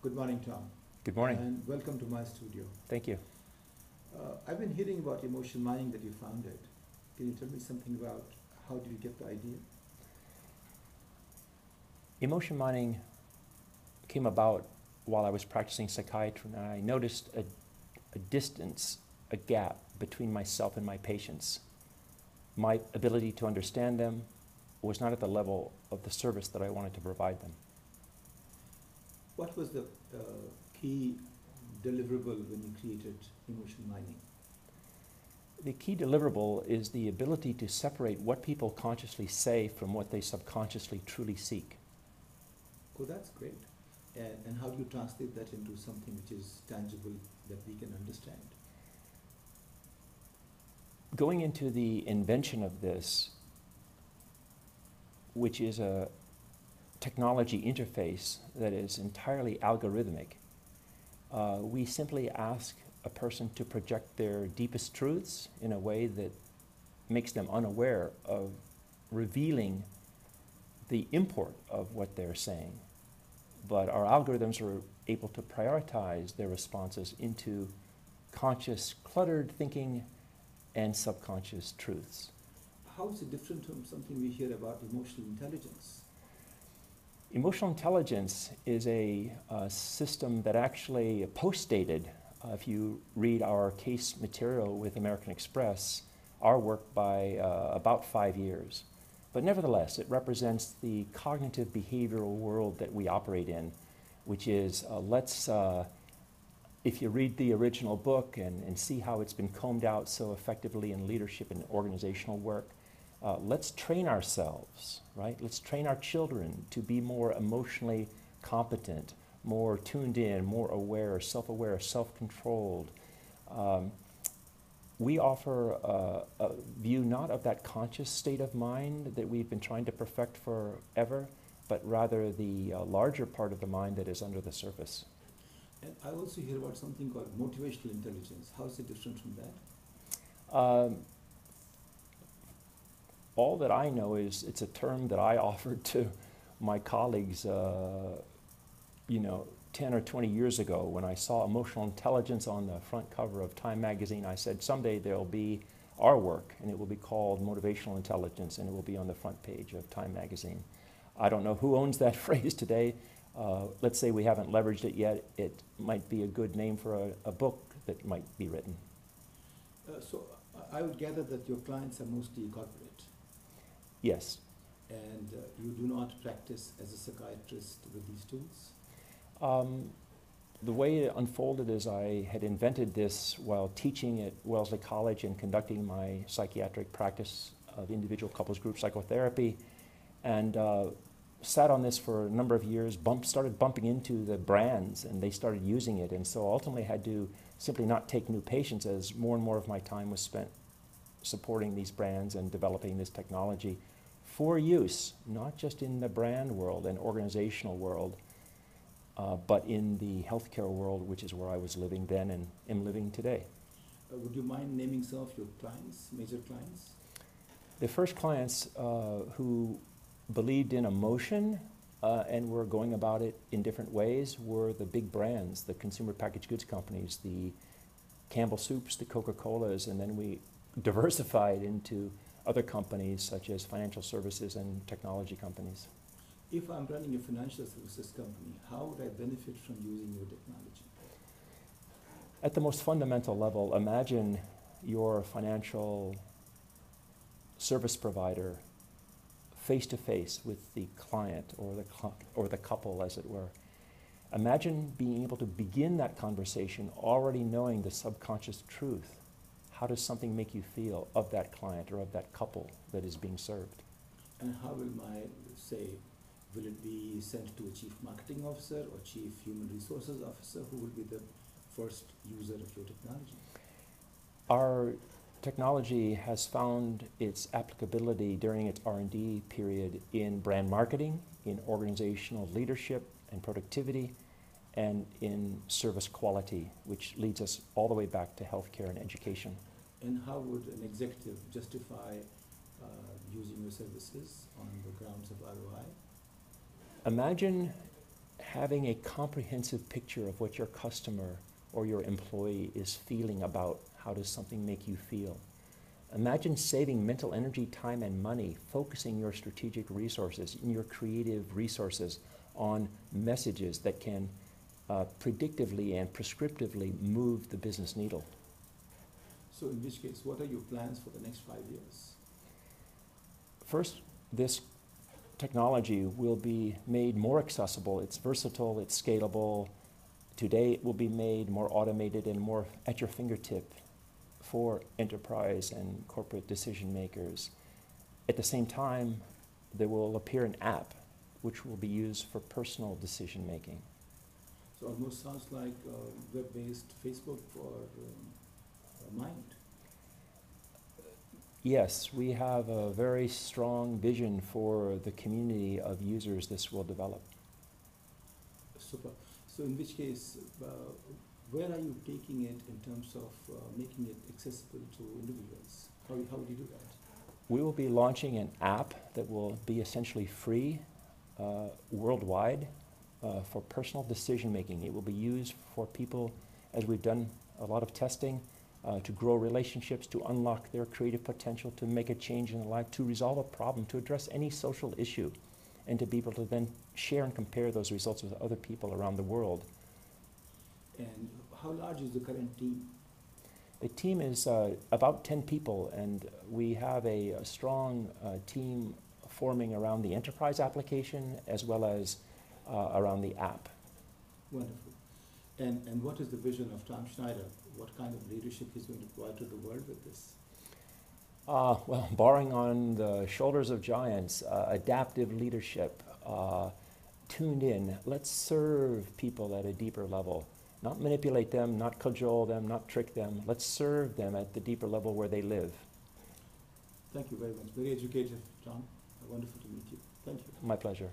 Good morning, Tom. Good morning. And welcome to my studio. Thank you. I've been hearing about emotion mining that you founded. Can you tell me something about how did you get the idea? Emotion mining came about while I was practicing psychiatry, and I noticed a distance, a gap between myself and my patients. My ability to understand them was not at the level of the service that I wanted to provide them. What was the key deliverable when you created emotion mining? The key deliverable is the ability to separate what people consciously say from what they subconsciously truly seek. Oh, that's great. And how do you translate that into something which is tangible that we can understand? Going into the invention of this, which is a technology interface that is entirely algorithmic, we simply ask a person to project their deepest truths in a way that makes them unaware of revealing the import of what they're saying. But our algorithms are able to prioritize their responses into conscious, cluttered thinking and subconscious truths. How is it different from something we hear about emotional intelligence? Emotional intelligence is a system that actually post-dated. If you read our case material with American Express, our work by about 5 years. But nevertheless, it represents the cognitive behavioral world that we operate in, which is, if you read the original book and see how it's been combed out so effectively in leadership and organizational work, let's train ourselves, right? Let's train our children to be more emotionally competent, more tuned in, more aware, self-controlled. We offer a view not of that conscious state of mind that we've been trying to perfect forever, but rather the larger part of the mind that is under the surface. And I also hear about something called motivational intelligence. How is it different from that? All that I know is it's a term that I offered to my colleagues 10 or 20 years ago when I saw emotional intelligence on the front cover of Time magazine. I said, someday there'll be our work, and it will be called motivational intelligence, and it will be on the front page of Time magazine. I don't know who owns that phrase today. Let's say we haven't leveraged it yet. It might be a good name for a book that might be written. So I would gather that your clients are mostly corporate. Yes. And you do not practice as a psychiatrist with these tools? The way it unfolded is I had invented this while teaching at Wellesley College and conducting my psychiatric practice of individual couples group psychotherapy, and sat on this for a number of years, started bumping into the brands, and they started using it, and so ultimately had to simply not take new patients as more and more of my time was spent supporting these brands and developing this technology for use, not just in the brand world and organizational world, but in the healthcare world, which is where I was living then and am living today. Would you mind naming some of your clients, major clients? The first clients who believed in emotion and were going about it in different ways were the big brands, the consumer packaged goods companies, the Campbell Soups, the Coca-Colas, and then we diversified into other companies such as financial services and technology companies. If I'm running a financial services company, how would I benefit from using your technology? At the most fundamental level, imagine your financial service provider face-to-face with the client or the couple, as it were. Imagine being able to begin that conversation already knowing the subconscious truth. How does something make you feel of that client or of that couple that is being served? And how will will it be sent to a chief marketing officer or chief human resources officer? Who will be the first user of your technology? Our technology has found its applicability during its R&D period in brand marketing, in organizational leadership and productivity, and in service quality, which leads us all the way back to healthcare and education. And how would an executive justify using your services on the grounds of ROI? Imagine having a comprehensive picture of what your customer or your employee is feeling about how does something make you feel. Imagine saving mental energy, time, and money, focusing your strategic resources and your creative resources on messages that can predictively and prescriptively move the business needle. So in which case, what are your plans for the next 5 years? First, this technology will be made more accessible. It's versatile, it's scalable. Today it will be made more automated and more at your fingertip for enterprise and corporate decision makers. At the same time, there will appear an app which will be used for personal decision making. So almost sounds like web-based Facebook for Mind. Yes, we have a very strong vision for the community of users this will develop. Super. So in which case, where are you taking it in terms of making it accessible to individuals? How would you do that? We will be launching an app that will be essentially free worldwide for personal decision making. It will be used for people, as we've done a lot of testing, to grow relationships, to unlock their creative potential, to make a change in their life, to resolve a problem, to address any social issue, and to be able to then share and compare those results with other people around the world. And how large is the current team? The team is about 10 people, and we have a strong team forming around the enterprise application as well as around the app. Wonderful. And what is the vision of Tom Snyder? What kind of leadership he's going to provide to the world with this? Well, borrowing on the shoulders of giants, adaptive leadership, tuned in. Let's serve people at a deeper level. Not manipulate them, not cajole them, not trick them. Let's serve them at the deeper level where they live. Thank you very much. Very educative, Tom. Wonderful to meet you. Thank you. My pleasure.